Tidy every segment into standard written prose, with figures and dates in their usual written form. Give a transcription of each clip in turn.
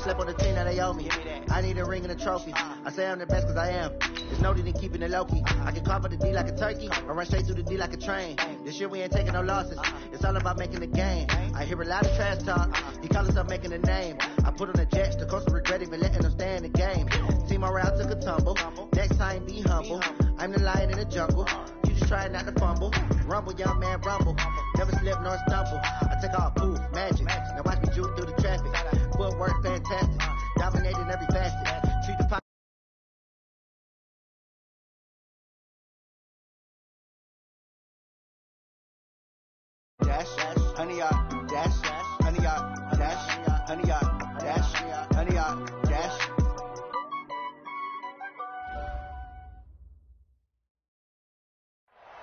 slept on the team, now they owe me. I need a ring and a trophy. I say I'm the best cause I am. There's no need in keeping it low-key. I can carve up the D like a turkey, or run straight through the D like a train. This year we ain't taking no losses. It's all about making the game. I hear a lot of trash talk. He call himself making a name. I put on the Jets, the coach will regret even letting them stay in the game. Team morale took a tumble. Next time be humble. I'm the lion in the jungle. You just try not to fumble. Rumble, young man, rumble. Never slip nor stumble. I take all poof, magic. Now watch me juke through the traffic. Footwork fantastic. Dominating every facet. Treat the dash, honey yard, dash, honey yard, dash, honey yard, dash, honey yard, dash.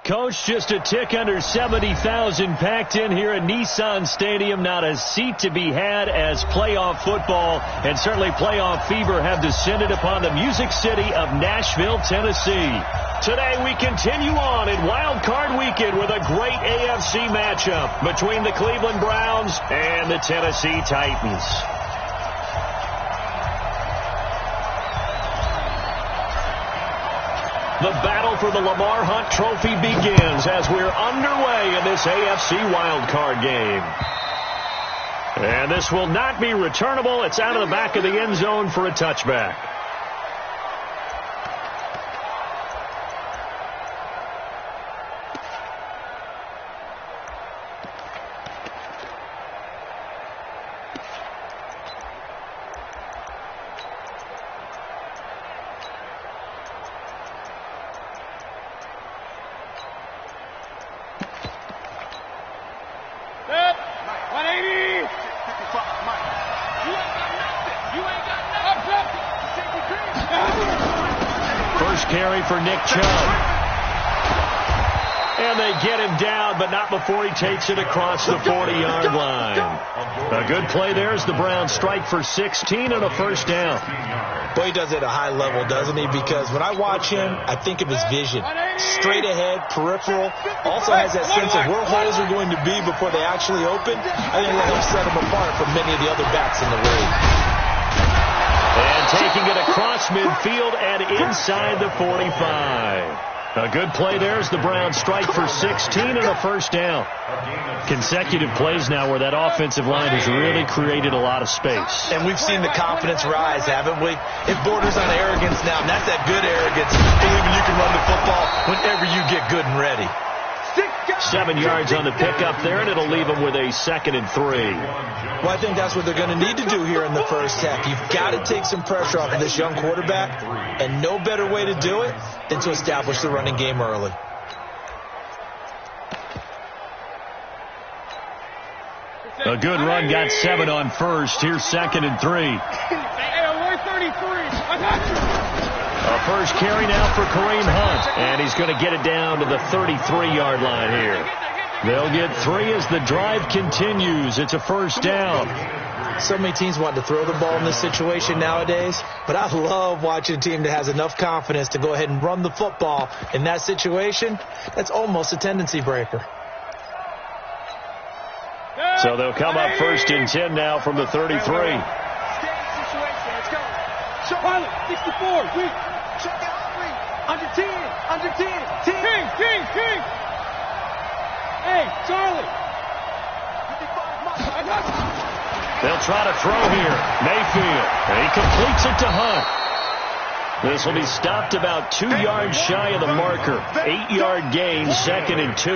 Coach, just a tick under 70,000 packed in here at Nissan Stadium. Not a seat to be had as playoff football and certainly playoff fever have descended upon the Music City of Nashville, Tennessee. Today we continue on in Wild Card Weekend with a great AFC matchup between the Cleveland Browns and the Tennessee Titans. The battle for the Lamar Hunt Trophy begins as we're underway in this AFC wildcard game. And this will not be returnable. It's out of the back of the end zone for a touchback. First carry for Nick Chubb. And they get him down, but not before he takes it across the 40-yard line. A good play there as the Browns strike for 16 and a first down. Boy, he does it at a high level, doesn't he? Because when I watch him, I think of his vision. Straight ahead, peripheral. Also has that sense of where holes are going to be before they actually open. I think that will set him apart from many of the other backs in the league. And taking it across midfield and inside the 45. A good play there as the Browns strike for 16 and a first down. Consecutive plays now where that offensive line has really created a lot of space. And we've seen the confidence rise, haven't we? It borders on arrogance now, and that's that good arrogance, believing you can run the football whenever you get good and ready. 7 yards on the pickup there, and it'll leave them with a 2nd and 3. Well, I think that's what they're going to need to do here in the first half. You've got to take some pressure off of this young quarterback, and no better way to do it than to establish the running game early. A good run, got 7 on first. Here's 2nd and 3. A first carry now for Kareem Hunt, and he's going to get it down to the 33-yard line here. They'll get 3 as the drive continues. It's a first down. So many teams want to throw the ball in this situation nowadays, but I love watching a team that has enough confidence to go ahead and run the football in that situation. That's almost a tendency breaker. So they'll come up 1st and 10 now from the 33. Pilot, 64, we check it out, under 10, 10. King. Hey, Charlie. 55, I got you. They'll try to throw here. Mayfield, and he completes it to Hunt. This will be stopped about 2 yards shy of the marker. 8-yard gain, 2nd and 2.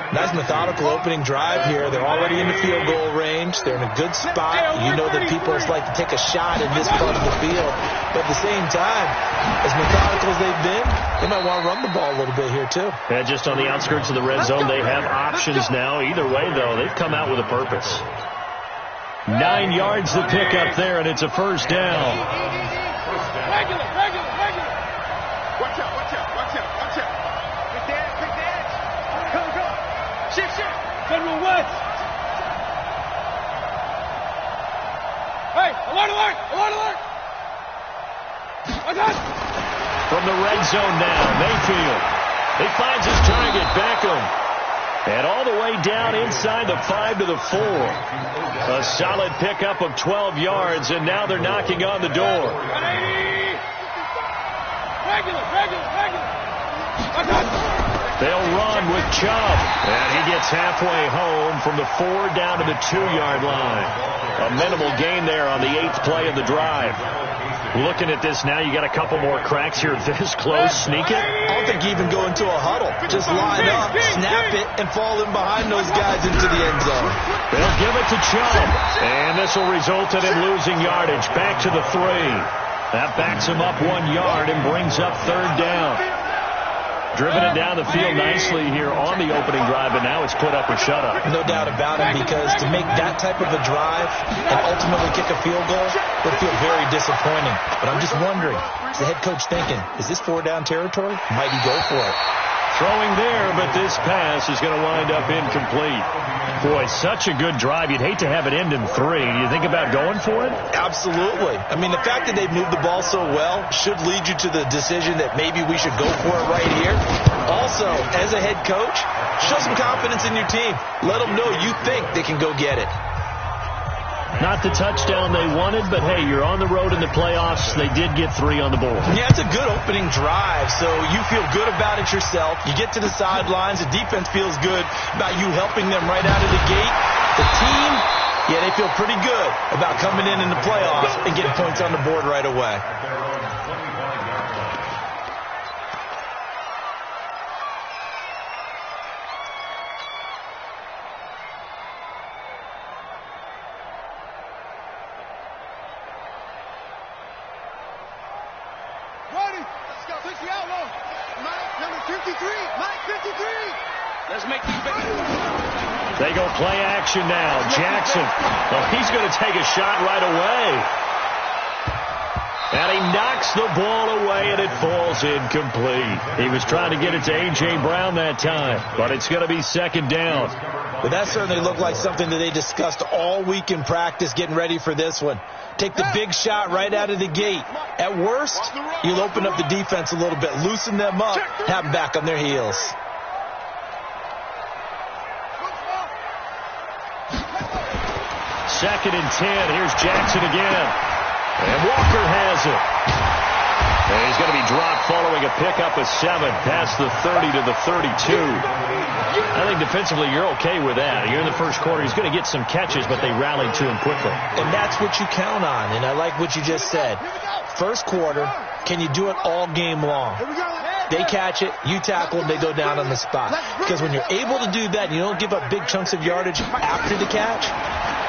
Nice methodical opening drive here. They're already in the field goal range. They're in a good spot. You know that people just like to take a shot in this part of the field. But at the same time, as methodical as they've been, they might want to run the ball a little bit here too. Yeah, just on the outskirts of the red zone, they have options now. Either way, though, they've come out with a purpose. 9 yards to pick up there, and it's a first down. Regular. Watch out. Pick the edge. Go. Shit. Federal West. Hey, alert. I got it. From the red zone now, Mayfield. He finds his target, Beckham. And all the way down inside the 5 to the 4. A solid pickup of 12 yards, and now they're knocking on the door. They'll run with Chubb, and he gets halfway home from the 4 down to the 2-yard line. A minimal gain there on the 8th play of the drive. Looking at this now, you got a couple more cracks here this close. Sneak it? I don't think you even go into a huddle. Just line up, snap it, and fall in behind those guys into the end zone. They'll give it to Chubb, and this will result in him losing yardage. Back to the 3. That backs him up 1 yard and brings up 3rd down. Driven it down the field nicely here on the opening drive, and now it's put up or shut up. No doubt about it, because to make that type of a drive and ultimately kick a field goal would feel very disappointing. But I'm just wondering, is the head coach thinking, is this 4-down territory? Might he go for it? Throwing there, but this pass is going to wind up incomplete. Boy, such a good drive. You'd hate to have it end in 3. Do you think about going for it? Absolutely. I mean, the fact that they've moved the ball so well should lead you to the decision that maybe we should go for it right here. Also, as a head coach, show some confidence in your team. Let them know you think they can go get it. Not the touchdown they wanted, but hey, you're on the road in the playoffs. They did get 3 on the board. Yeah, it's a good opening drive, so you feel good about it yourself. You get to the sidelines. The defense feels good about you helping them right out of the gate. The team, yeah, they feel pretty good about coming in the playoffs and getting points on the board right away. They go play action now. Jackson, he's going to take a shot right away. And he knocks the ball away, and it falls incomplete. He was trying to get it to A.J. Brown that time, but it's going to be 2nd down. But that certainly looked like something that they discussed all week in practice, getting ready for this one. Take the big shot right out of the gate. At worst, you'll open up the defense a little bit, loosen them up, have them back on their heels. 2nd and 10. Here's Jackson again. And Walker has it. And he's going to be dropped following a pickup of 7 past the 30 to the 32. I think defensively you're okay with that. You're in the first quarter. He's going to get some catches, but they rallied to him quickly. And that's what you count on, and I like what you just said. First quarter, can you do it all game long? They catch it, you tackle them, they go down on the spot. Because when you're able to do that, you don't give up big chunks of yardage after the catch,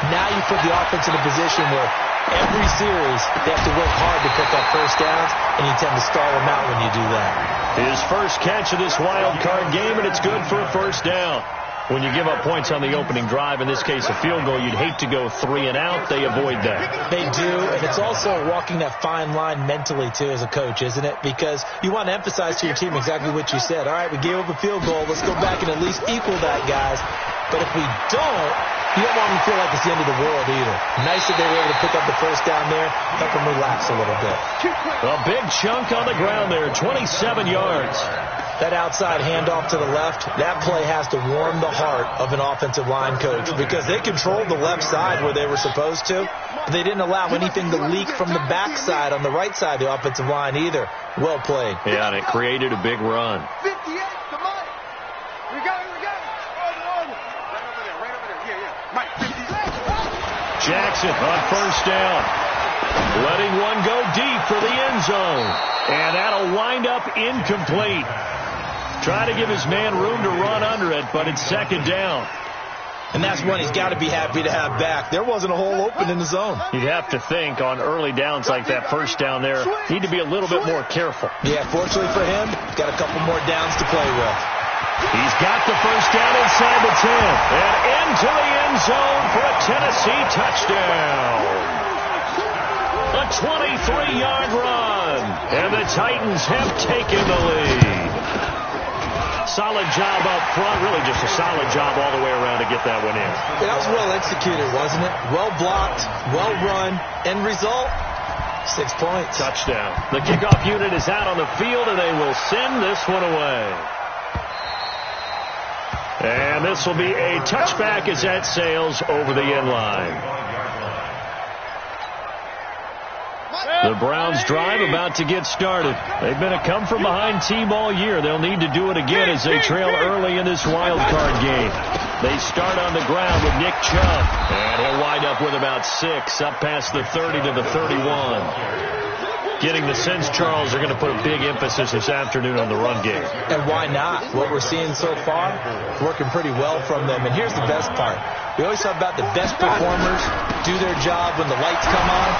now you put the offense in a position where every series they have to work hard to pick up first downs, and you tend to stall them out when you do that. His first catch of this wild card game, and it's good for a 1st down. When you give up points on the opening drive, in this case a field goal, you'd hate to go 3 and out. They avoid that. They do, and it's also walking that fine line mentally, too, as a coach, isn't it? Because you want to emphasize to your team exactly what you said. All right, we gave up a field goal. Let's go back and at least equal that, guys. But if we don't, you don't want them to feel like it's the end of the world either. Nice that they were able to pick up the 1st down there, help them relax a little bit. A big chunk on the ground there, 27 yards. That outside handoff to the left, that play has to warm the heart of an offensive line coach because they controlled the left side where they were supposed to. They didn't allow anything to leak from the backside on the right side of the offensive line either. Well played. Yeah, and it created a big run. 58, come on. We got it. Right over there. Yeah. Mike, 58. Jackson on 1st down. Letting one go deep for the end zone. And that'll wind up incomplete. Try to give his man room to run under it, but it's 2nd down. And that's one he's got to be happy to have back. There wasn't a hole open in the zone. You'd have to think on early downs like that 1st down there, need to be a little bit more careful. Yeah, fortunately for him, he's got a couple more downs to play with. He's got the 1st down inside the 10 and into the end zone for a Tennessee touchdown. A 23-yard run, and the Titans have taken the lead. Solid job up front, really just a solid job all the way around to get that one in. That was well executed, wasn't it? Well blocked, well run, end result, 6 points. Touchdown. The kickoff unit is out on the field, and they will send this one away. And this will be a touchback as that sails over the end line. The Browns drive about to get started. They've been a come-from-behind team all year. They'll need to do it again as they trail early in this wild card game. They start on the ground with Nick Chubb, and he'll wind up with about 6 up past the 30 to the 31. Getting the sense, Charles, they're going to put a big emphasis this afternoon on the run game. And why not? What we're seeing so far, working pretty well from them. And here's the best part. We always talk about the best performers do their job when the lights come on.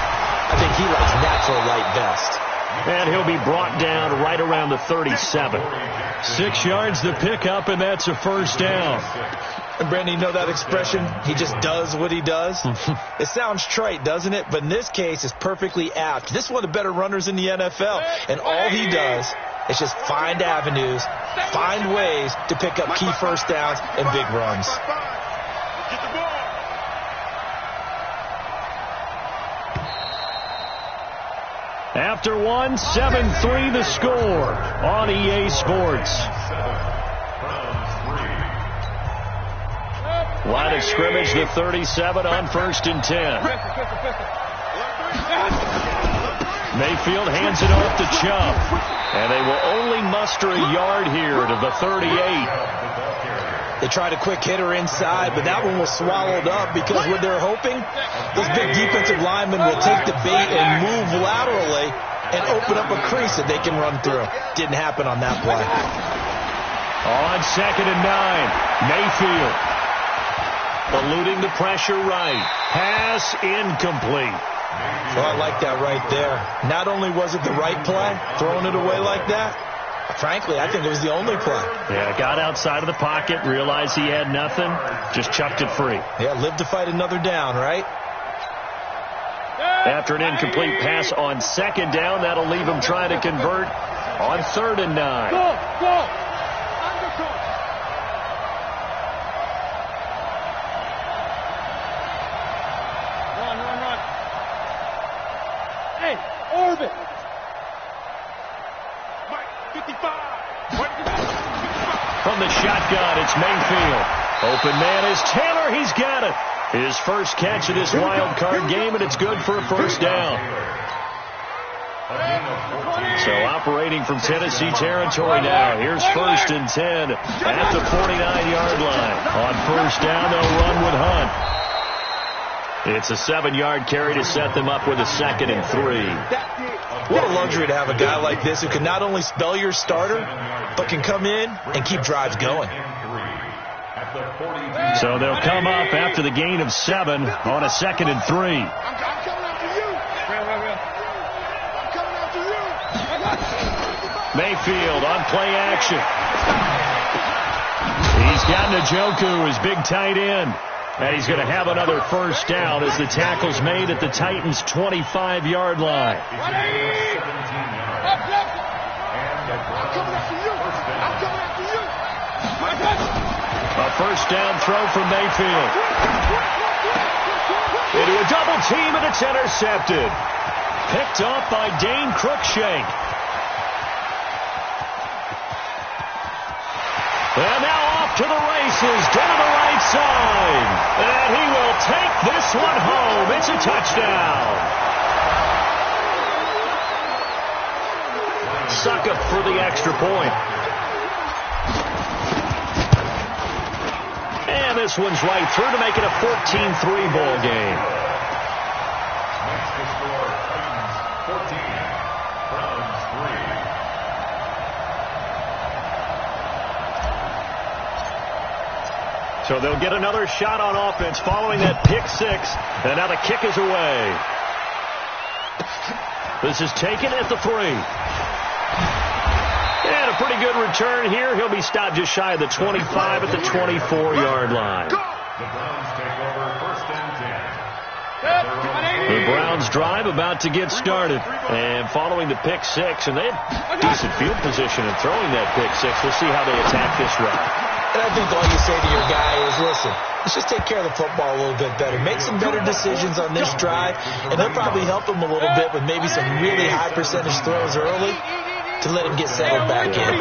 I think he likes natural light best. And he'll be brought down right around the 37. 6 yards to pick up, and that's a first down. And Brandon, you know that expression? He just does what he does? It sounds trite, doesn't it? But in this case, it's perfectly apt. This is one of the better runners in the NFL. And all he does is just find avenues, find ways to pick up key first downs and big runs. After one, 7-3 the score on EA Sports. Line of scrimmage, the 37 on 1st and 10. Mayfield hands it off to Chubb. And they will only muster a yard here to the 38. They tried a quick hitter inside, but that one was swallowed up because what they're hoping, this big defensive lineman will take the bait and move laterally and open up a crease that they can run through. Didn't happen on that play. On 2nd and 9, Mayfield eluding the pressure right. Pass incomplete. Well, I like that right there. Not only was it the right play, throwing it away like that, frankly, I think it was the only play. Yeah, got outside of the pocket, realized he had nothing, just chucked it free. Yeah, live to fight another down, right? After an incomplete pass on 2nd down, that'll leave him trying to convert on 3rd and 9. Go! Run. Hey, orbit! Mike, 55! From the shotgun, it's Mayfield. Open man is Taylor. He's got it. His first catch of this wild card game, and it's good for a first down. So operating from Tennessee territory now. Here's 1st and 10 at the 49-yard line. On 1st down, they'll run with Hunt. It's a 7-yard carry to set them up with a 2nd and 3. What a luxury to have a guy like this who can not only spell your starter, but can come in and keep drives going. So they'll come up after the gain of 7 on a 2nd and 3. I'm coming after you! I'm coming after you! Mayfield on play action. He's got Njoku, his big tight end. And he's going to have another first down as the tackle's made at the Titans' 25-yard line. I'm coming after you! A first down throw from Mayfield. Into a double team, and it's intercepted. Picked off by Dane Cruikshank. And now off to the races, down the right side. And he will take this one home. It's a touchdown. Suckup for the extra point. And this one's right through to make it a 14-3 ball game. So they'll get another shot on offense following that pick 6. And now the kick is away. This is taken at the 3. And a pretty good return here. He'll be stopped just shy of the 25 at the 24-yard line. The Browns drive about to get started. And following the pick 6, and they had decent field position in throwing that pick 6. We'll see how they attack this drive. And I think all you say to your guy is, listen, let's just take care of the football a little bit better. Make some better decisions on this drive, and he'll probably help him a little bit with maybe some really high percentage throws early. to let him get settled back in.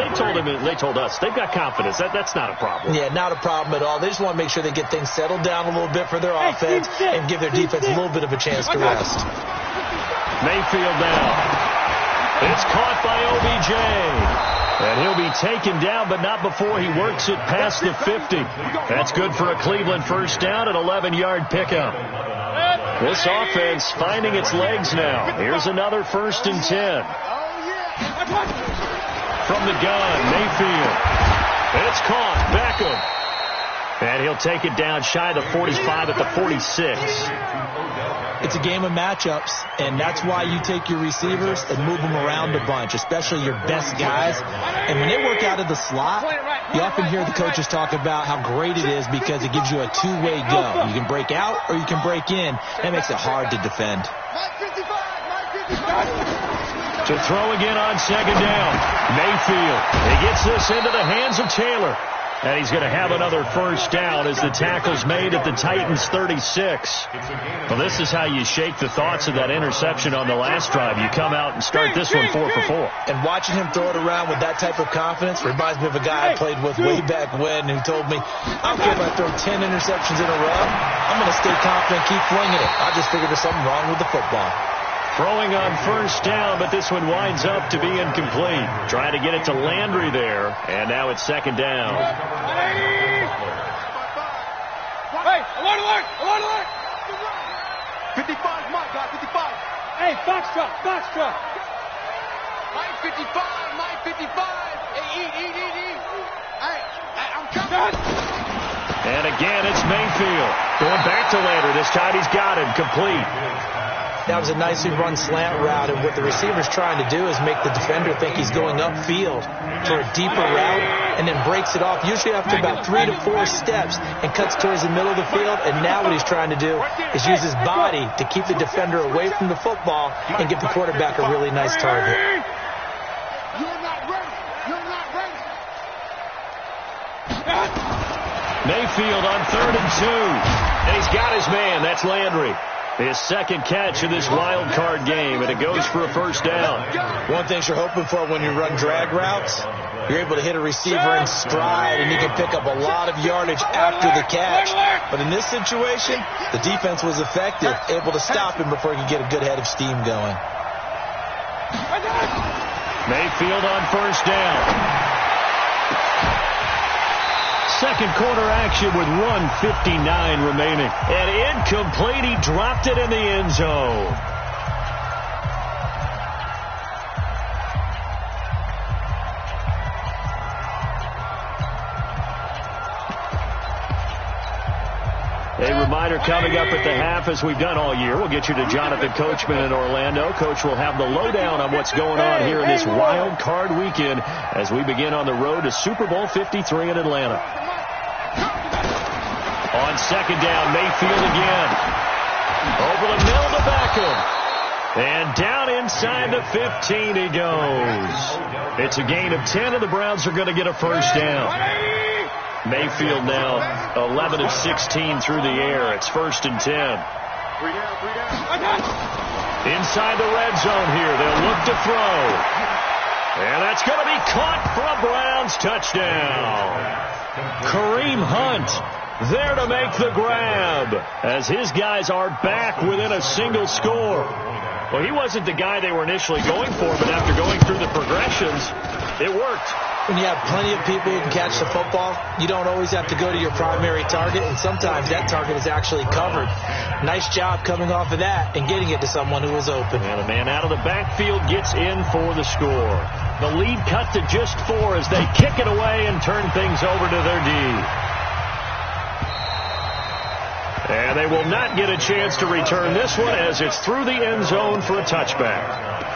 They told us they've got confidence. That's not a problem. Yeah, not a problem at all. They just want to make sure they get things settled down a little bit for their offense and give their defense a little bit of a chance to rest. Mayfield now. It's caught by OBJ. And he'll be taken down, but not before he works it past the 50. That's good for a Cleveland first down, an 11-yard pickup. This offense finding its legs now. Here's another 1st and 10. From the gun, Mayfield. And it's caught. Beckham. And he'll take it down shy of the 45 at the 46. It's a game of matchups, and that's why you take your receivers and move them around a bunch, especially your best guys. And when they work out of the slot, you often hear the coaches talk about how great it is because it gives you a two-way go. You can break out or you can break in. That makes it hard to defend. To throw again on 2nd down. Mayfield. He gets this into the hands of Taylor. And he's going to have another first down as the tackle's made at the Titans 36. Well, this is how you shake the thoughts of that interception on the last drive. You come out and start this one 4 for 4. And watching him throw it around with that type of confidence reminds me of a guy I played with way back when who told me, I don't care if I throw 10 interceptions in a row. I'm going to stay confident, keep flinging it. I just figured there's something wrong with the football. Throwing on first down, but this one winds up to be incomplete. Trying to get it to Landry there, and now it's 2nd down. Hey, alert! 55, Mike, got 55. Hey, foxtrot. Mike 55. Hey, eat. Hey, I'm coming. And again, it's Mayfield. Going back to Landry. This time he's got it. Complete. That was a nicely run slant route, and what the receiver's trying to do is make the defender think he's going upfield for a deeper route and then breaks it off, usually after about 3 to 4 steps, and cuts towards the middle of the field. And now what he's trying to do is use his body to keep the defender away from the football and give the quarterback a really nice target. You're not ready. Mayfield on 3rd and 2. And he's got his man. That's Landry. His 2nd catch of this wild card game, and it goes for a first down. One thing you're hoping for when you run drag routes, you're able to hit a receiver in stride, and you can pick up a lot of yardage after the catch. But in this situation, the defense was effective, able to stop him before he could get a good head of steam going. Mayfield on first down. 2nd quarter action with 1:59 remaining. And incomplete. He dropped it in the end zone. A reminder coming up at the half, as we've done all year. We'll get you to Jonathan Coachman in Orlando. Coach will have the lowdown on what's going on here in this wild card weekend as we begin on the road to Super Bowl 53 in Atlanta. On 2nd down, Mayfield again. Over the middle to Beckham. And down inside the 15 he goes. It's a gain of 10, and the Browns are going to get a first down. Mayfield now 11 of 16 through the air. It's 1st and 10. Inside the red zone here. They'll look to throw. And that's going to be caught for a Browns touchdown. Kareem Hunt there to make the grab as his guys are back within a single score. Well, he wasn't the guy they were initially going for, but after going through the progressions, it worked. When you have plenty of people who can catch the football, you don't always have to go to your primary target, and sometimes that target is actually covered. Nice job coming off of that and getting it to someone who was open. And a man out of the backfield gets in for the score. The lead cut to just 4 as they kick it away and turn things over to their D. And they will not get a chance to return this one as it's through the end zone for a touchback.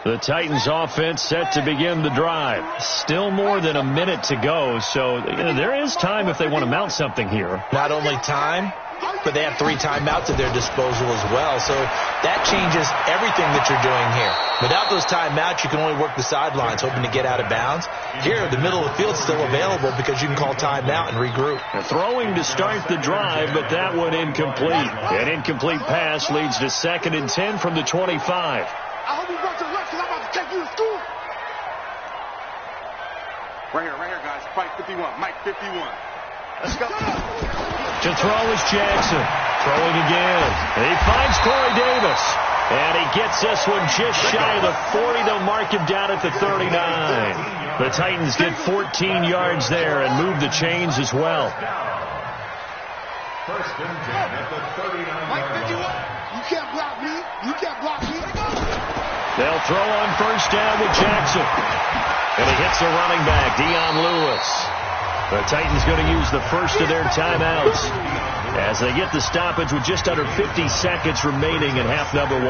The Titans offense set to begin the drive. Still more than a minute to go, so there is time if they want to mount something here. Not only time, but they have 3 timeouts at their disposal as well. So that changes everything that you're doing here. Without those timeouts, you can only work the sidelines, hoping to get out of bounds. Here, the middle of the field is still available because you can call timeout and regroup. Throwing to start the drive, but that one incomplete. An incomplete pass leads to 2nd and 10 from the 25. I hope you brought your lunch because I'm about to take you to school. Right here, guys. Fight 51. Mike 51. Let's go. To throw is Jackson. Throwing again. He finds Corey Davis. And he gets this one just shy of the 40. They'll mark him down at the 39. The Titans get 14 yards there and move the chains as well. First and 10 at the 39. You can't block me. You can't block me. They'll throw on first down with Jackson. And he hits the running back, Dion Lewis. The Titans going to use the first of their timeouts as they get the stoppage with just under 50 seconds remaining in half number 1.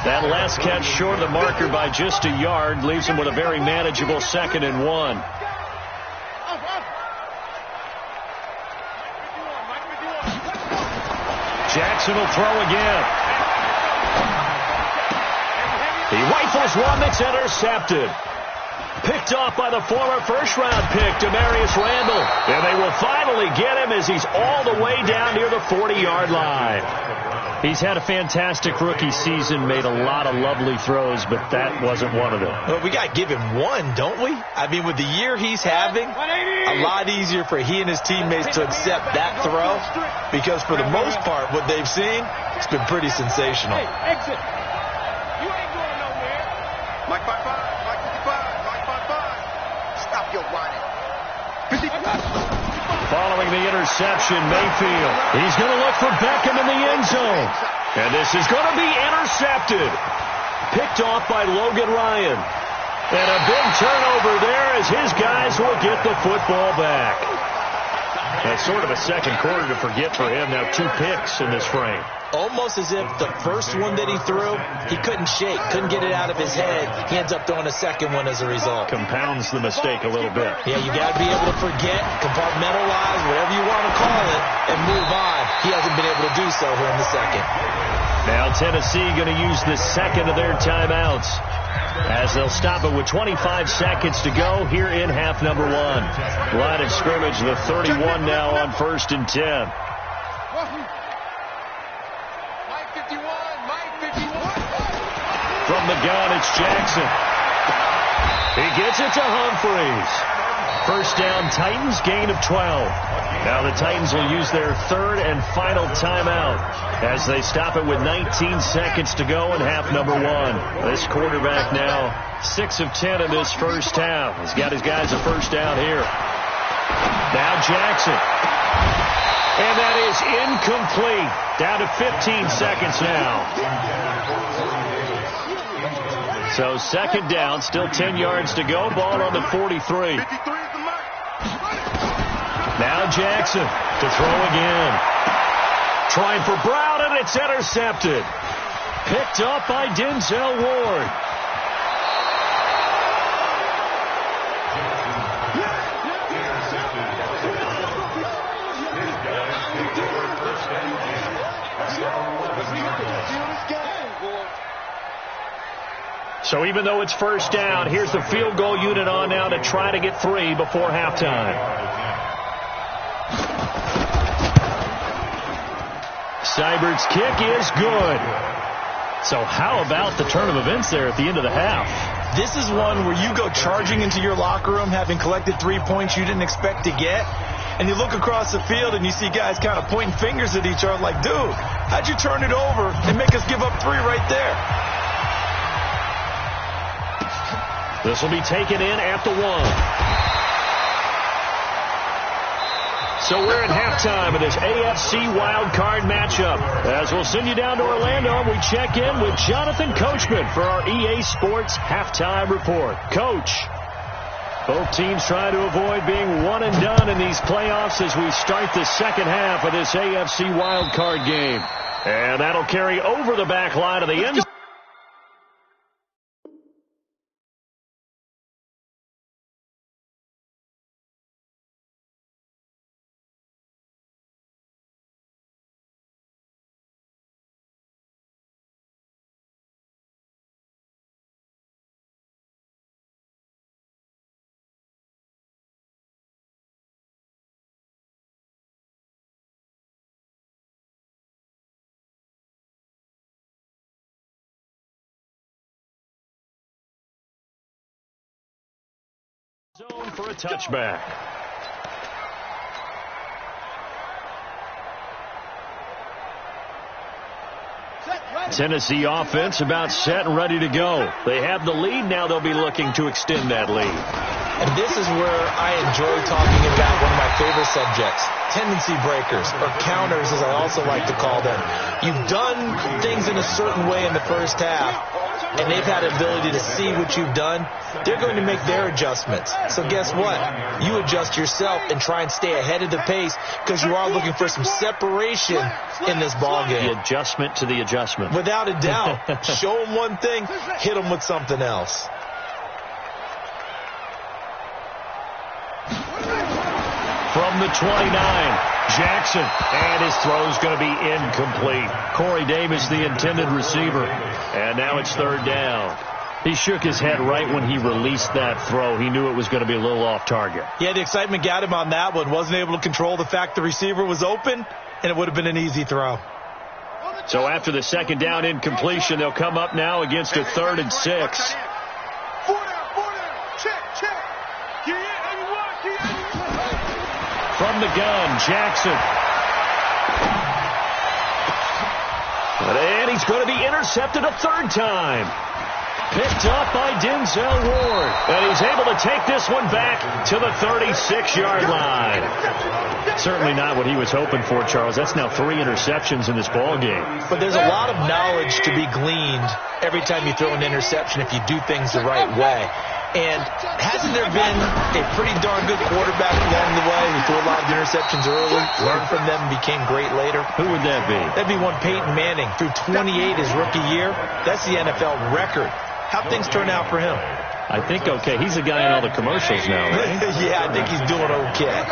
That last catch short of the marker by just a yard leaves them with a very manageable 2nd and 1. Jackson will throw again. He rifles one that's intercepted. Picked off by the former first-round pick, Demarius Randall. And they will finally get him as he's all the way down near the 40-yard line. He's had a fantastic rookie season, made a lot of lovely throws, but that wasn't one of them. Well, we got to give him one, don't we? I mean, with the year he's having, a lot easier for he and his teammates to accept that throw because for the most part, what they've seen, it's been pretty sensational. Hey, exit. You ain't going nowhere. Mike 55. Mike 55. Mike 55. Stop your whining. 55. Following the interception, Mayfield. He's going to look for Beckham in the end zone. And this is going to be intercepted. Picked off by Logan Ryan. And a big turnover there as his guys will get the football back. That's sort of a second quarter to forget for him. Now 2 picks in this frame. Almost as if the first one that he threw, he couldn't shake, couldn't get it out of his head. He ends up throwing a second one as a result. Compounds the mistake a little bit. Yeah, you got to be able to forget, compartmentalize, whatever you want to call it, and move on. He hasn't been able to do so here in the second. Now Tennessee going to use the second of their timeouts as they'll stop it with 25 seconds to go here in half number 1. Line of scrimmage, the 31 now on 1st and 10. From the gun, it's Jackson. He gets it to Humphreys. First down, Titans, gain of 12. Now the Titans will use their 3rd and final timeout as they stop it with 19 seconds to go in half number 1. This quarterback now 6 of 10 in this first half. He's got his guys a first down here. Now Jackson. And that is incomplete. Down to 15 seconds now. So 2nd down, still 10 yards to go. Ball on the 43. Now Jackson to throw again. Trying for Brown, and it's intercepted. Picked up by Denzel Ward. So even though it's first down, here's the field goal unit on now to try to get 3 before halftime. Seibert's kick is good. So how about the turn of events there at the end of the half? This is one where you go charging into your locker room having collected 3 points you didn't expect to get. And you look across the field and you see guys kind of pointing fingers at each other like, dude, how'd you turn it over and make us give up 3 right there? This will be taken in at the 1. So we're at halftime of this AFC Wildcard matchup. As we'll send you down to Orlando, and we check in with Jonathan Coachman for our EA Sports Halftime Report. Coach, both teams try to avoid being one and done in these playoffs as we start the second half of this AFC Wildcard game. And that'll carry over the back line of the end zone. Zone for a touchback. Tennessee offense about set and ready to go. They have the lead. Now they'll be looking to extend that lead. And this is where I enjoy talking about one of my favorite subjects, tendency breakers, or counters as I also like to call them. You've done things in a certain way in the first half, and they've had the ability to see what you've done. They're going to make their adjustments. So guess what? You adjust yourself and try and stay ahead of the pace because you are looking for some separation in this ball game. The adjustment to the adjustment. Without a doubt. Show them one thing, hit them with something else. From the 29, Jackson, and his throw's going to be incomplete. Corey Davis, the intended receiver, and now it's third down. He shook his head right when he released that throw. He knew it was going to be a little off target. Yeah, the excitement got him on that one. Wasn't able to control the fact the receiver was open, and it would have been an easy throw. So after the second down incompletion, they'll come up now against a 3rd and 6. From the gun, Jackson. And he's going to be intercepted a 3rd time. Picked up by Denzel Ward. And he's able to take this one back to the 36-yard line. Certainly not what he was hoping for, Charles. That's now 3 interceptions in this ball game. But there's a lot of knowledge to be gleaned every time you throw an interception if you do things the right way. And hasn't there been a pretty darn good quarterback along the way who threw a lot of interceptions early, learned from them, and became great later? Who would that be? That'd be one Peyton Manning. Threw 28 his rookie year. That's the NFL record. How'd things turn out for him? I think okay. He's a guy in all the commercials now, right? Yeah, I think he's doing okay.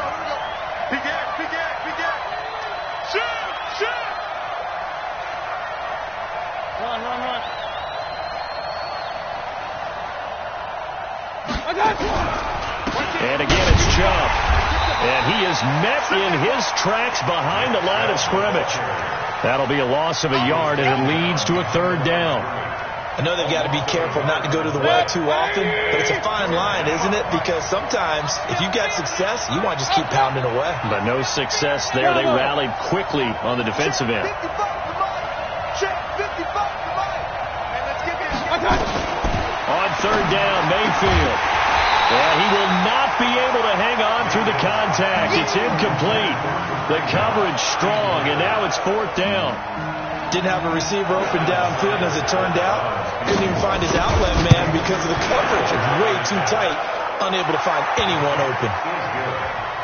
And again, it's Chubb. And he is met in his tracks behind the line of scrimmage. That'll be a loss of a yard, and it leads to a 3rd down. I know they've got to be careful not to go to the well too often, but it's a fine line, isn't it? Because sometimes, if you've got success, you want to just keep pounding away. But no success there. They rallied quickly on the defensive end. On 3rd down, Mayfield. And he will not be able to hang on through the contact. It's incomplete. The coverage strong, and now it's 4th down. Didn't have a receiver open downfield, and as it turned out, couldn't even find his outlet man because of the coverage. It's way too tight, unable to find anyone open.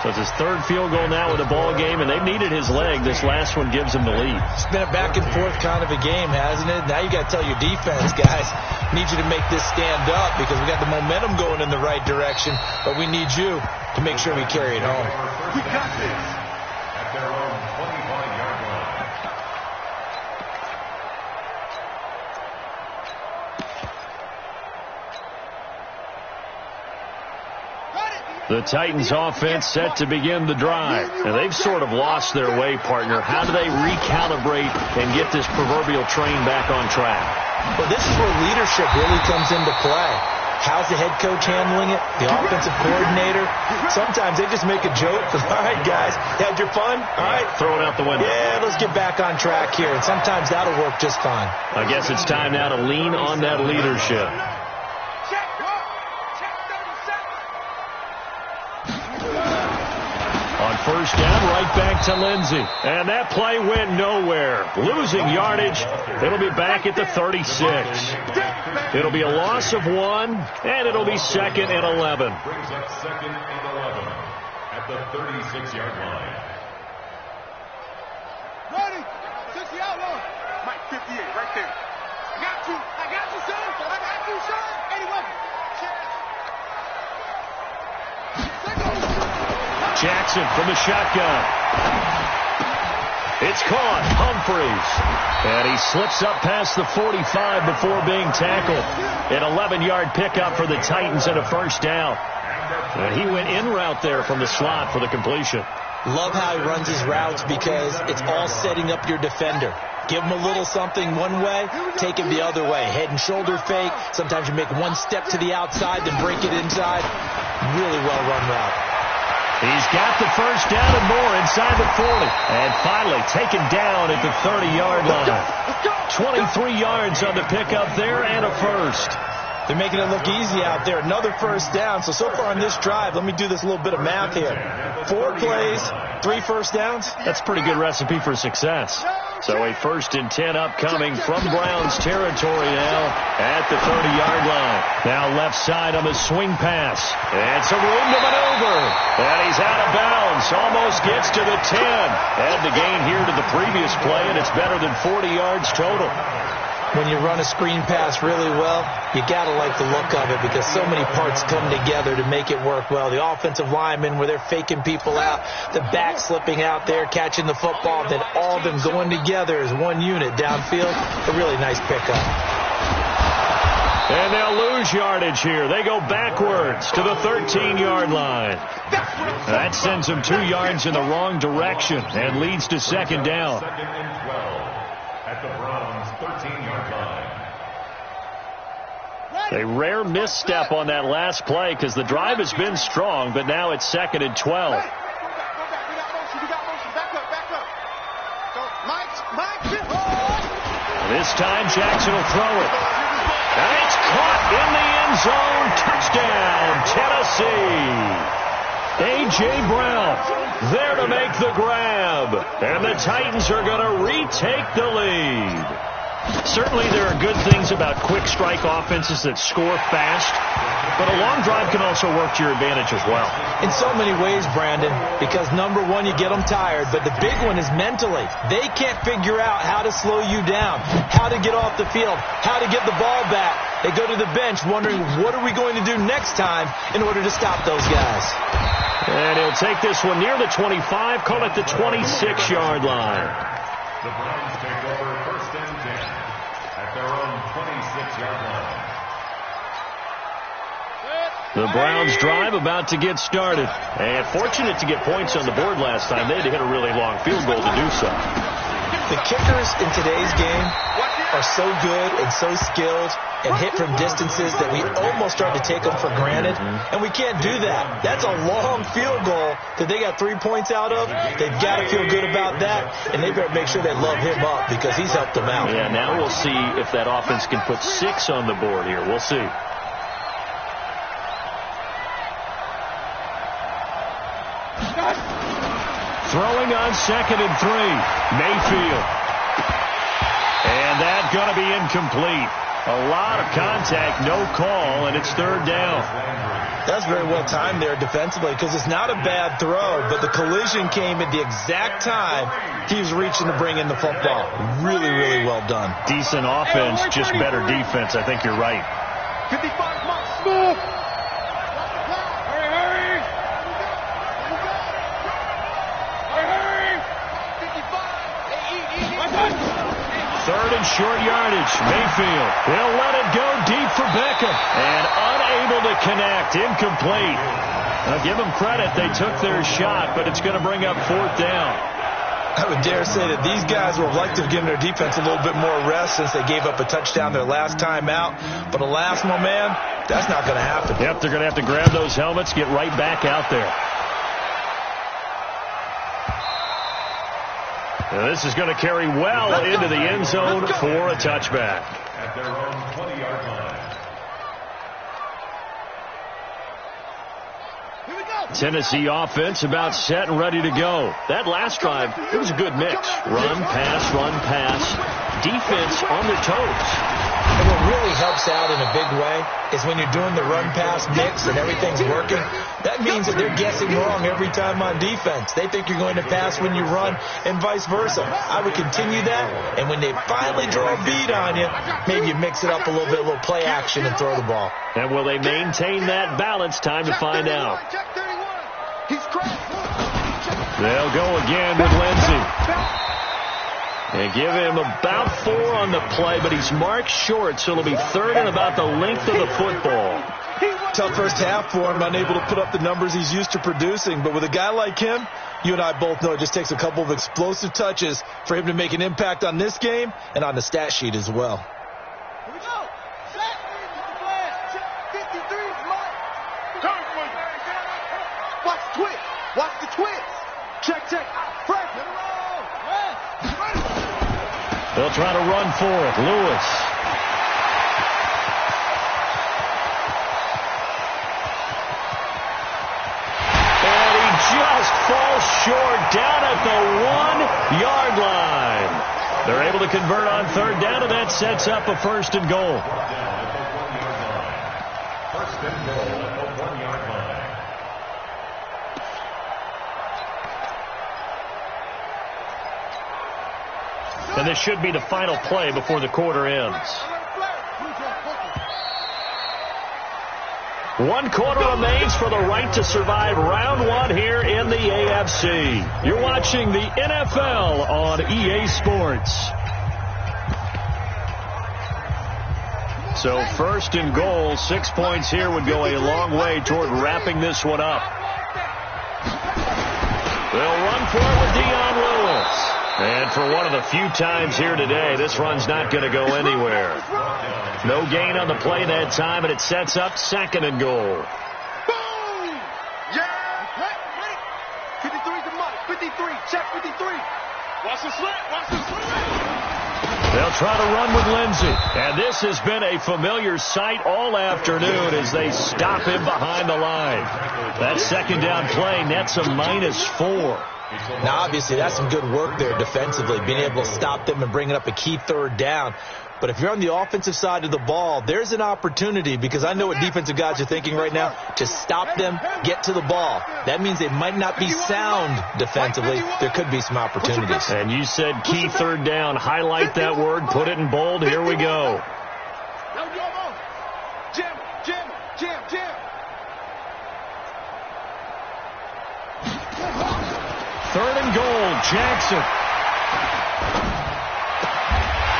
So it's his 3rd field goal now in the ball game, and they've needed his leg. This last one gives him the lead. It's been a back and forth kind of a game, hasn't it? Now you got to tell your defense, guys, need you to make this stand up because we got the momentum going in the right direction, but we need you to make sure we carry it home. We got this. At their own 25-yard line. The Titans offense set to begin the drive. And they've sort of lost their way, partner. How do they recalibrate and get this proverbial train back on track? Well, this is where leadership really comes into play. How's the head coach handling it? The offensive coordinator? Sometimes they just make a joke. All right, guys, you had your fun? All right. Throw it out the window. Yeah, let's get back on track here. And sometimes that'll work just fine. I guess it's time now to lean on that leadership. On 1st down, right back to Lindsey. And that play went nowhere. Losing yardage. It'll be back at the 36. It'll be a loss of 1, and it'll be 2nd and 11. Brings up 2nd and 11 at the 36-yard line. Ready? 60 out low. Mike 58 right there. I got you, son. I got you, son. 81. Jackson from the shotgun. It's caught. Humphreys. And he slips up past the 45 before being tackled. An 11-yard pickup for the Titans and a 1st down. And he went in route there from the slot for the completion. Love how he runs his routes because it's all setting up your defender. Give them a little something one way, take it the other way. Head and shoulder fake. Sometimes you make one step to the outside, then break it inside. Really well-run route. He's got the first down and more inside the 40. And finally taken down at the 30-yard line. 23 yards on the pickup there and a first. They're making it look easy out there. Another first down. So far on this drive, let me do this little bit of math here. 4 plays, 3 first downs. That's a pretty good recipe for success. So a 1st and 10 upcoming from Browns territory now at the 30-yard line. Now left side on the swing pass. And some room to maneuver. And he's out of bounds. Almost gets to the 10. Add the gain here to the previous play, and it's better than 40 yards total. When you run a screen pass really well, you got to like the look of it because so many parts come together to make it work well. The offensive linemen, where they're faking people out, the back slipping out there, catching the football, then all of them going together as one unit downfield. A really nice pickup. And they'll lose yardage here. They go backwards to the 13-yard line. That sends them 2 yards in the wrong direction and leads to 2nd down. At the Browns' 13-yard line. A rare misstep on that last play because the drive has been strong, but now it's 2nd and 12. We got motion. Back up. So, Mike. This time Jackson will throw it. And it's caught in the end zone. Touchdown, Tennessee. A.J. Brown there to make the grab. And the Titans are going to retake the lead. Certainly there are good things about quick strike offenses that score fast, but a long drive can also work to your advantage as well. In so many ways, Brandon, because number one, you get them tired, but the big one is mentally. They can't figure out how to slow you down, how to get off the field, how to get the ball back. They go to the bench wondering, what are we going to do next time in order to stop those guys? And he'll take this one near the 25, call it the 26-yard line. The Browns take over 1st and 10 at their own 26-yard line. The Browns drive about to get started. And fortunate to get points on the board last time. They had to hit a really long field goal to do so. The kickers in today's game are so good and so skilled and hit from distances that we almost start to take them for granted, and we can't do that. That's a long field goal that they got 3 points out of. They've got to feel good about that, and they better make sure they love him up because he's helped them out. Yeah, now we'll see if that offense can put 6 on the board here. We'll see. Throwing on 2nd and 3. Mayfield. And that's going to be incomplete. A lot of contact, no call, and it's 3rd down. That's very well timed there defensively because it's not a bad throw, but the collision came at the exact time he was reaching to bring in the football. Really, really well done. Decent offense, just better defense. I think you're right. 55 months, smooth. Hurry. 55. 3rd and short yardage. Mayfield will let it go deep for Beckham. And unable to connect. Incomplete. Now give them credit. They took their shot, but it's going to bring up 4th down. I would dare say that these guys would like to have given their defense a little bit more rest since they gave up a touchdown their last time out. But alas, my man, that's not going to happen. Yep, they're going to have to grab those helmets, get right back out there. Now this is going to carry well into the end zone for a touchback. At their own 20-yard line. Tennessee offense about set and ready to go. That last drive, it was a good mix. Run, pass. Defense on their toes. And what really helps out in a big way is when you're doing the run-pass mix and everything's working, that means that they're guessing wrong every time on defense. They think you're going to pass when you run and vice versa. I would continue that, and when they finally draw a bead on you, maybe you mix it up a little bit, a little play action and throw the ball. And will they maintain that balance? Time to find out. They'll go again with Lindsey. They give him about 4 on the play, but he's marked short, so it'll be 3rd and about the length of the football. Tough first half for him, unable to put up the numbers he's used to producing. But with a guy like him, you and I both know it just takes a couple of explosive touches for him to make an impact on this game and on the stat sheet as well. Here we go. Set. 53 is mine. Watch the twist. Watch the twist. Check. Frank. They'll try to run for it. Lewis. And he just falls short down at the 1-yard line. They're able to convert on third down, and that sets up a first and goal. First and goal at the 1-yard line. And this should be the final play before the quarter ends. 1 quarter remains for the right to survive round 1 here in the AFC. You're watching the NFL on EA Sports. So first and goal, 6 points here would go a long way toward wrapping this one up. They'll run for it with Dion Lewis. And for one of the few times here today, this run's not going to go anywhere. No gain on the play that time, and it sets up second and goal. Boom! Yeah! 53's the money. 53. Check 53. Watch the slant. They'll try to run with Lindsey. And this has been a familiar sight all afternoon as they stop him behind the line. That second down play nets a -4. Now, obviously, that's some good work there defensively, being able to stop them and bring it up a key third down. But if you're on the offensive side of the ball, there's an opportunity, because I know what defensive guys are thinking right now, to stop them, get to the ball. That means they might not be sound defensively. There could be some opportunities. And you said key third down. Highlight that word. Put it in bold. Here we go. Jam. Third and goal, Jackson.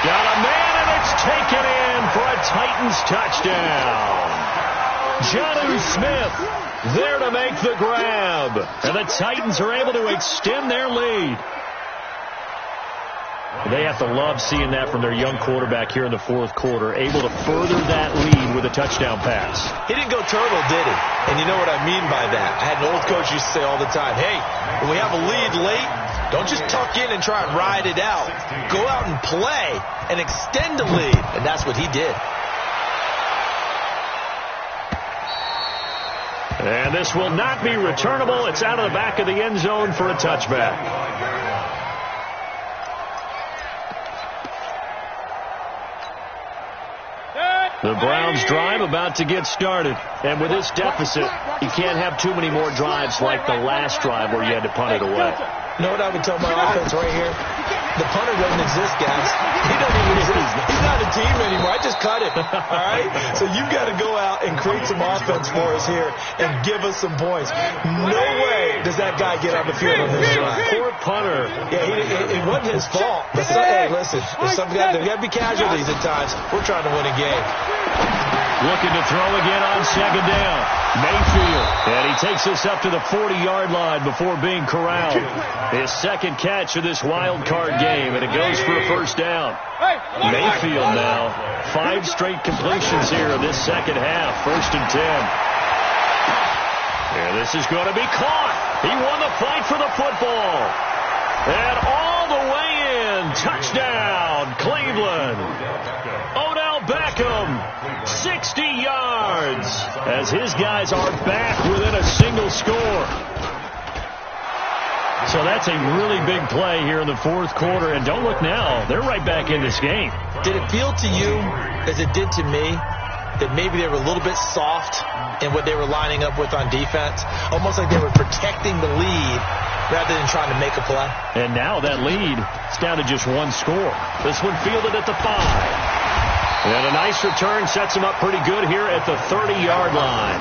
Got a man, and it's taken in for a Titans touchdown. Jonnu Smith there to make the grab. And the Titans are able to extend their lead. They have to love seeing that from their young quarterback here in the fourth quarter, able to further that lead with a touchdown pass. He didn't go turtle, did he? And you know what I mean by that. I had an old coach used to say all the time, hey, when we have a lead late, don't just tuck in and try and ride it out. Go out and play and extend the lead. And that's what he did. And this will not be returnable. It's out of the back of the end zone for a touchback. The Browns' drive about to get started. And with this deficit, you can't have too many more drives like the last drive where you had to punt it away. You know what I would tell my offense right here? The punter doesn't exist, guys. He doesn't even exist. He's not a team anymore. I just cut him. All right? So you've got to go out and create some offense for us here and give us some points. No way does that guy get on the field on this drive. Poor punter. Yeah, it wasn't his fault. But hey, listen, there's got to be casualties at times. We're trying to win a game. Looking to throw again on second down. Mayfield. And he takes us up to the 40-yard line before being corralled. His second catch of this wild card game, and it goes for a first down. Mayfield now. 5 straight completions here in this second half. First and 10. And this is going to be caught. He won the fight for the football. And all the way in. Touchdown, Cleveland. Odell Beckham, 60 yards, as his guys are back within a single score. So that's a really big play here in the fourth quarter. And don't look now, they're right back in this game. Did it feel to you, as it did to me, that maybe they were a little bit soft in what they were lining up with on defense? Almost like they were protecting the lead rather than trying to make a play. And now that lead is down to just 1 score. This one fielded at the 5. And a nice return sets him up pretty good here at the 30-yard line.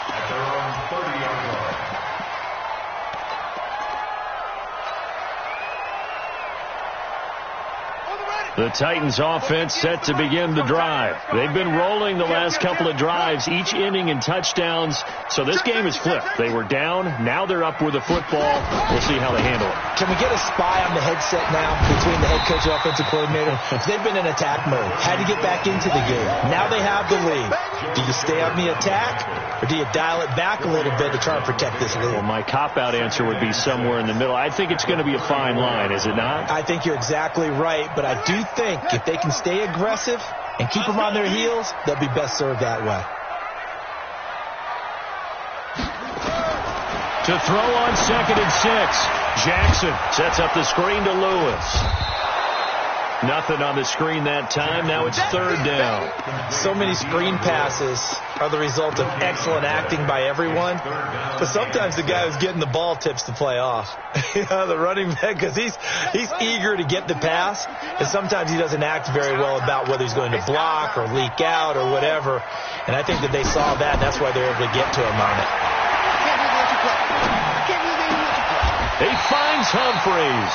At their own 30-yard line. On the ready. The Titans offense set to begin the drive. They've been rolling the last couple of drives, each inning in touchdowns. So this game is flipped. They were down. Now they're up with the football. We'll see how they handle it. Can we get a spy on the headset now between the head coach and offensive coordinator? They've been in attack mode. Had to get back into the game. Now they have the lead. Do you stay on the attack, or do you dial it back a little bit to try and protect this lead? Well, my cop-out answer would be somewhere in the middle. I think it's going to be a fine line, is it not? I think you're exactly right, but I do think if they can stay aggressive and keep them on their heels, they'll be best served that way. To throw on 2nd and 6. Jackson sets up the screen to Lewis. Nothing on the screen that time. Now it's 3rd down. So many screen passes are the result of excellent acting by everyone. But sometimes the guy who's getting the ball tips the play off. The running back, because he's eager to get the pass. And sometimes he doesn't act very well about whether he's going to block or leak out or whatever. And I think that they saw that, and that's why they're able to get to him on it. He finds Humphreys.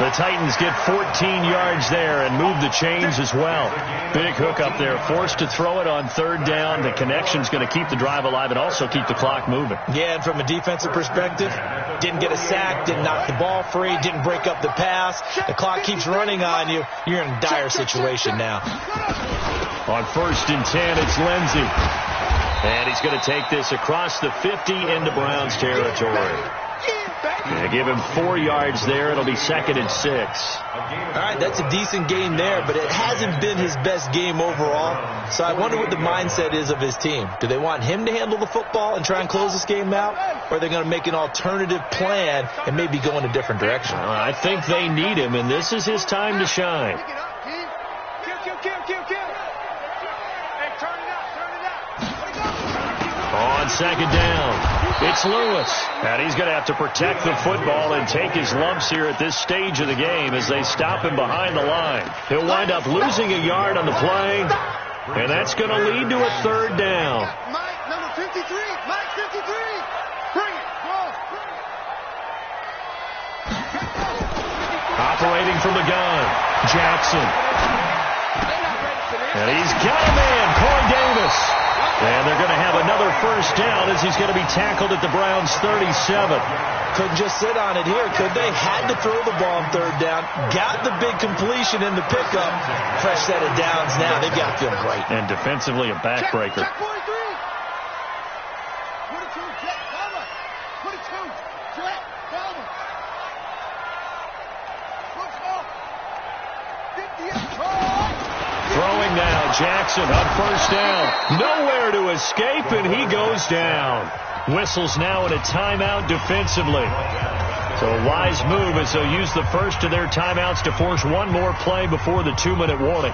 The Titans get 14 yards there and move the chains as well. Big hook up there. Forced to throw it on 3rd down. The connection's going to keep the drive alive and also keep the clock moving. Yeah, and from a defensive perspective, didn't get a sack, didn't knock the ball free, didn't break up the pass. The clock keeps running on you. You're in a dire situation now. On 1st and 10, it's Lindsey. And he's going to take this across the 50 into Browns territory. They give him 4 yards there. It'll be 2nd and 6. All right, that's a decent gain there, but it hasn't been his best game overall. So I wonder what the mindset is of his team. Do they want him to handle the football and try and close this game out? Or are they going to make an alternative plan and maybe go in a different direction? I think they need him, and this is his time to shine. On 2nd down, it's Lewis. And he's going to have to protect the football and take his lumps here at this stage of the game as they stop him behind the line. He'll wind up losing a yard on the play, and that's going to lead to a 3rd down. Mike, number 53. Mike, 53. Bring it. Operating from the gun, Jackson. And he's got a man, Corey Davis. And they're going to have another 1st down as he's going to be tackled at the Browns' 37. Couldn't just sit on it here, could they? Had to throw the ball on 3rd down. Got the big completion in the pickup. Fresh set of downs now. They've got to feel great. And defensively, a backbreaker. Check 43. 22, Jet, Palmer. 22, Jet, Palmer. Looks off. 58. Throwing now, Jackson on 1st down. Nowhere to escape, and he goes down. Whistles now in a timeout defensively. So a wise move as they'll use the first of their timeouts to force one more play before the 2-minute warning.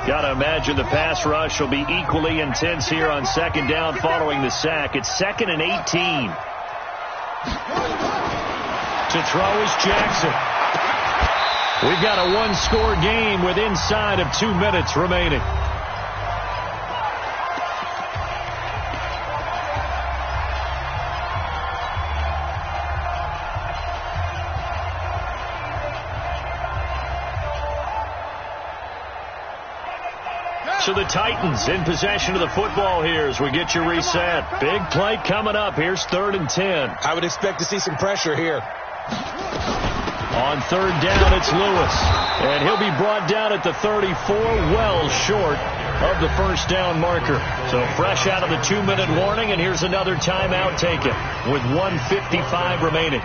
Got to imagine the pass rush will be equally intense here on 2nd down following the sack. It's 2nd and 18. To throw is Jackson. We've got a 1-score game with inside of 2 minutes remaining. So the Titans in possession of the football here as we get you reset. Big play coming up. Here's 3rd and 10. I would expect to see some pressure here. On 3rd down, it's Lewis. And he'll be brought down at the 34, well short of the 1st down marker. So fresh out of the 2-minute warning, and here's another timeout taken with 1:55 remaining.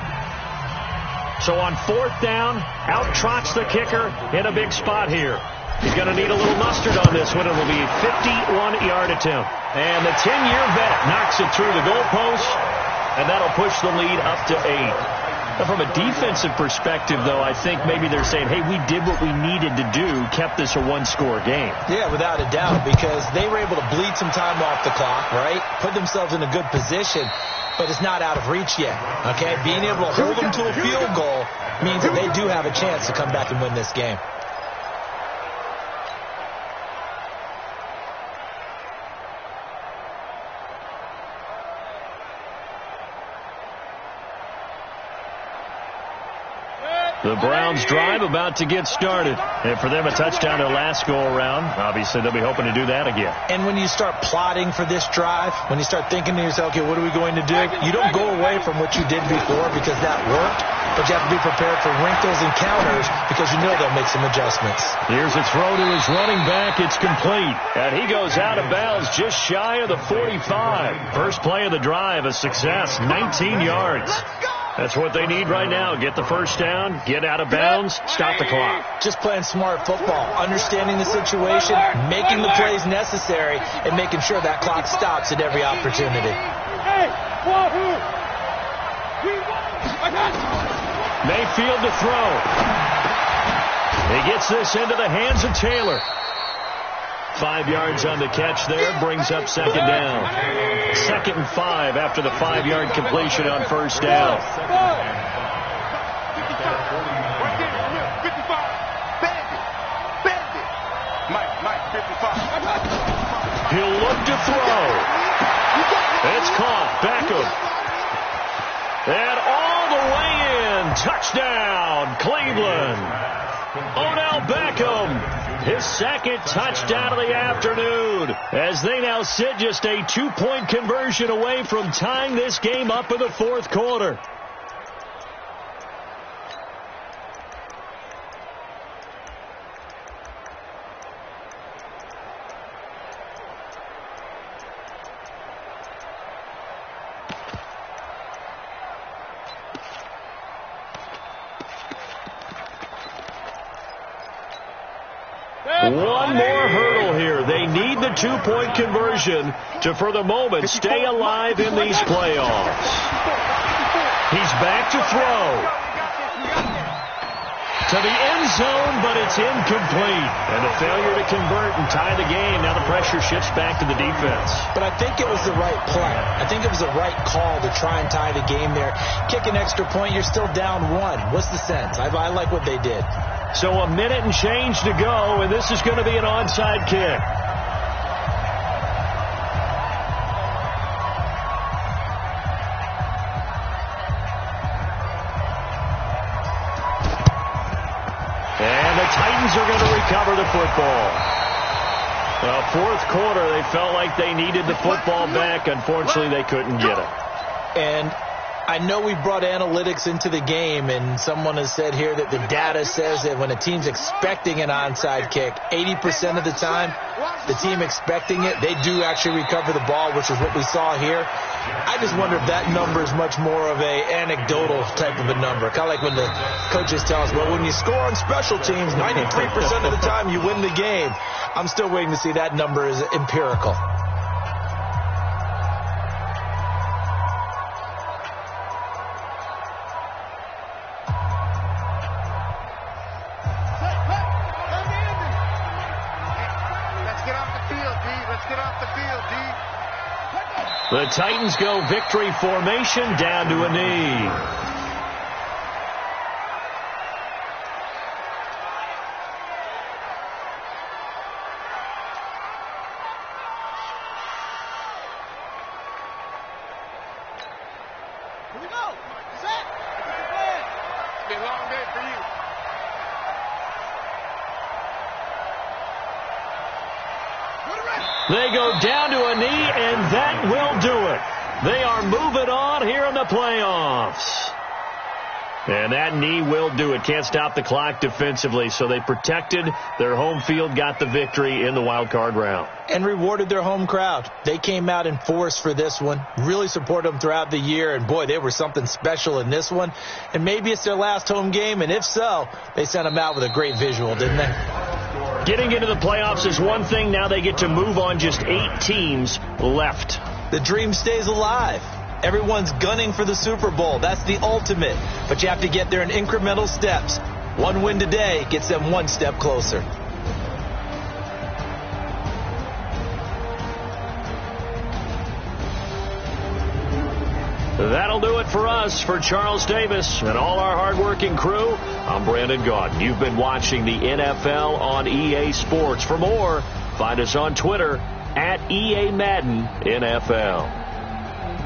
So on 4th down, out trots the kicker in a big spot here. He's going to need a little mustard on this one. It will be a 51-yard attempt. And the 10-year vet knocks it through the goalpost, and that'll push the lead up to 8. Now, from a defensive perspective, though, I think maybe they're saying, hey, we did what we needed to do, kept this a 1-score game. Yeah, without a doubt, because they were able to bleed some time off the clock, right? Put themselves in a good position, but it's not out of reach yet, okay? Being able to hold them to a field goal means that they do have a chance to come back and win this game. The Browns drive about to get started. And for them, a touchdown their last go-around. Obviously, they'll be hoping to do that again. And when you start plotting for this drive, when you start thinking to yourself, okay, what are we going to do? You don't go away from what you did before because that worked, but you have to be prepared for wrinkles and counters because you know they'll make some adjustments. Here's a throw to his running back. It's complete. And he goes out of bounds just shy of the 45. First play of the drive, a success, 19 yards. That's what they need right now. Get the first down, get out of bounds, stop the clock. Just playing smart football, understanding the situation, making the plays necessary, and making sure that clock stops at every opportunity. Mayfield to throw. He gets this into the hands of Taylor. 5 yards on the catch there, brings up second down. 2nd and 5 after the 5-yard completion on first down. He'll look to throw. It's caught. Beckham. And all the way in. Touchdown, Cleveland. Odell Beckham, his second touchdown of the afternoon, as they now sit just a 2-point conversion away from tying this game up in the fourth quarter. One more hurdle here. They need the 2-point conversion to, for the moment, stay alive in these playoffs. He's back to throw. To the end zone, but it's incomplete. And a failure to convert and tie the game. Now the pressure shifts back to the defense. But I think it was the right play. I think it was the right call to try and tie the game there. Kick an extra point, you're still down 1. What's the sense? I like what they did. So a minute and change to go, and this is going to be an onside kick. And the Titans are going to recover the football. Well, fourth quarter, they felt like they needed the football back. Unfortunately, they couldn't get it. And I know we brought analytics into the game, and someone has said here that the data says that when a team's expecting an onside kick, 80% of the time, the team expecting it, they do actually recover the ball, which is what we saw here. I just wonder if that number is much more of a anecdotal type of a number. Kind of like when the coaches tell us, well, when you score on special teams, 93% of the time you win the game. I'm still waiting to see that number is empirical. The Titans go victory formation down to a knee. Here we go. Set. It's been a long day for you. They go down to a knee, and that will do it. They are moving on here in the playoffs. And that knee will do it. Can't stop the clock defensively, so they protected their home field, got the victory in the wild card round. And rewarded their home crowd. They came out in force for this one, really supported them throughout the year, and boy, they were something special in this one. And maybe it's their last home game, and if so, they sent them out with a great visual, didn't they? Getting into the playoffs is one thing. Now they get to move on. Just 8 teams left. The dream stays alive. Everyone's gunning for the Super Bowl. That's the ultimate. But you have to get there in incremental steps. One win today gets them one step closer. That'll do it for us. For Charles Davis and all our hardworking crew, I'm Brandon Gaudin. You've been watching the NFL on EA Sports. For more, find us on Twitter at EA Madden NFL.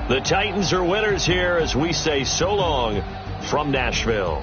The Titans are winners here as we say so long from Nashville.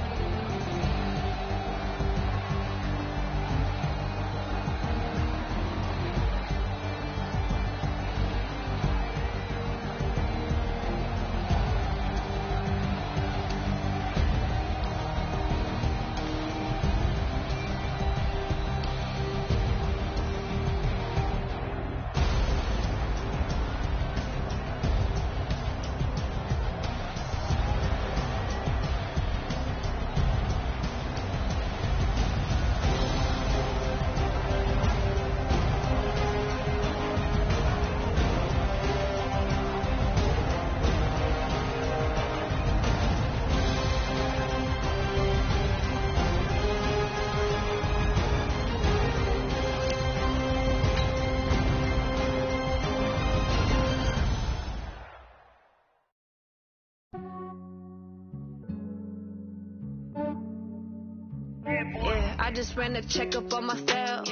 Yeah, I just ran a checkup on myself.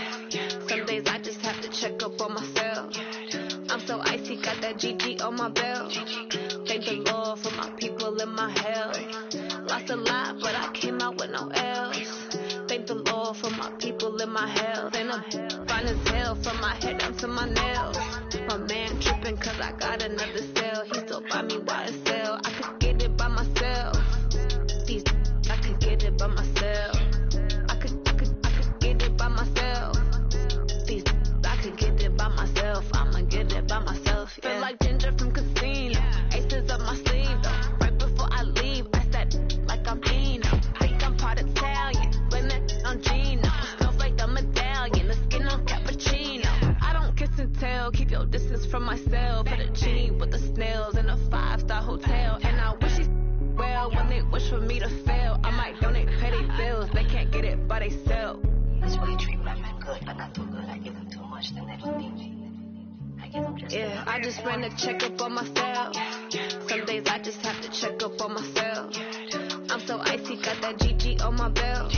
Some days I just have to check up on myself. I'm so icy, got that GG on my belt. Thank the Lord for my people in my hell. Lost a lot, but I came out with no L's. Thank the Lord for my people in my health. And I'm fine as hell from my head down to my nails. My man tripping cause I got another sale. He still buy me YSL. I could get it by myself. These I could get it by myself. I could get it by myself. These I could get it by myself. I'ma get it by myself. Yeah. Feel like Ginger from Casino. Aces up my sleeve though. Right before I leave, I said like I'm Eno. Think I'm part Italian. Blame that on Gino. Snowflake the medallion. The skin on cappuccino. I don't kiss and tell. Keep your distance from myself. Put a G with the snails in a 5-star hotel. And I wish he well when they wish for me to fail. I might donate petty bills. They can't get it by they self. That's why you treat women good, but not too good. I give them too much, then they don't need me. I give them just yeah, I just ran a checkup on myself. Some days I just have to check up on myself. I'm so icy, got that GG on my belt.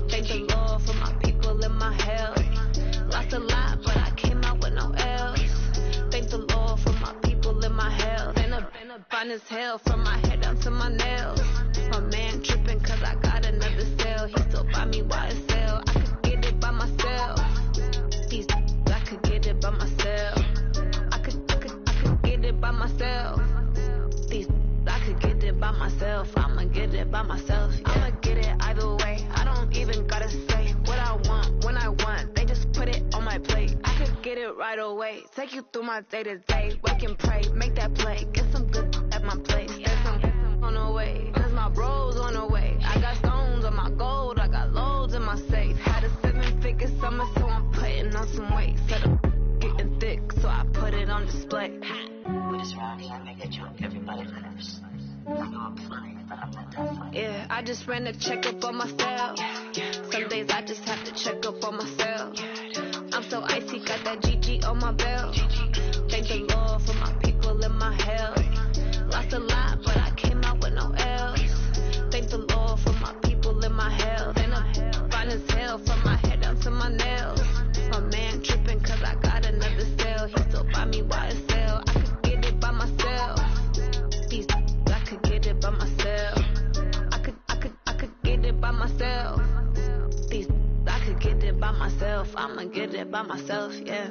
Thank the Lord for my people in my hell. Lost a lot, but I came out with no L's. Thank the Lord for my people in my hell. And I'm fine as hell from my head down to my nails. My man tripping cause I got another sale. He still buy me YSL. I could get it by myself. These I could get it by myself. I could get it by myself. These I could get it by myself. I'ma get it by myself. Yeah. I'ma get it either way. I don't even gotta say what I want when I want. They just put it on my plate. I could get it right away. Take you through my day to day. Wake and pray, make that play. Get some good at my place. There's some on the way. Cause my bros on the way. I got stones on my gold. I got loads in my safe. Had a 7-figure summer, so I'm putting on some weight. Set up getting thick, so I put it on display. with this round here, I make a joke. Everybody laughs. I know I'm funny, but I'm not that funny. Yeah, I just ran a checkup on myself. Some days I just have to check up on myself. I'm so icy, got that GG on my belt. Thank the Lord for my people in my hell. Lost a lot, but I came out with no L's. Thank the Lord for my people in my hell. And I'm fine as hell from my head down to my nails. My man tripping cause I got another sale. He still buy me YSL. I could get it by myself. These I could get it by myself. I could get it by myself. These I could get it by myself. I'ma get it by myself, yeah.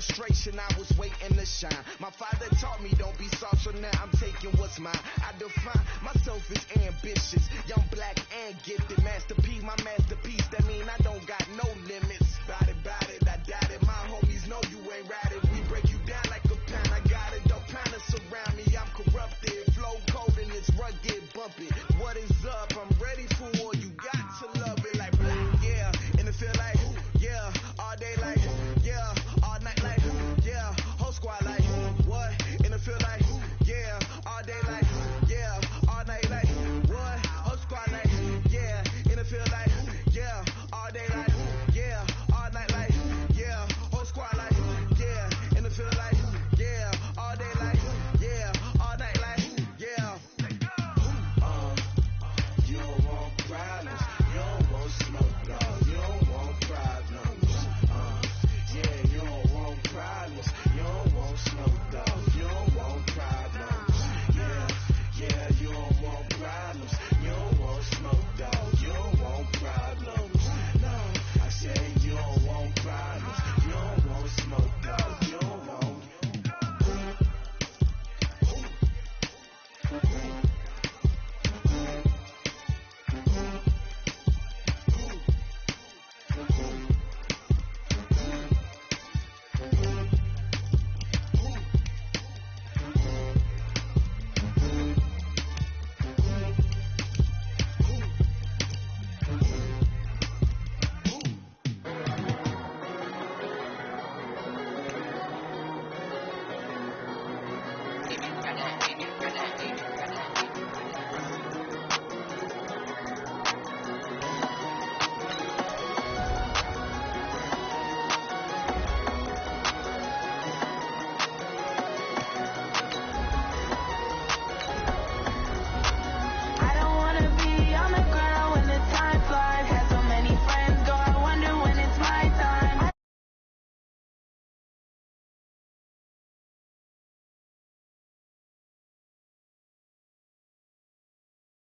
frustration, I was waiting to shine. My father taught me don't be soft, so now I'm taking what's mine. I define myself as ambitious, young, black, and gifted. Masterpiece, my masterpiece, that mean I don't got no limits. Bout it,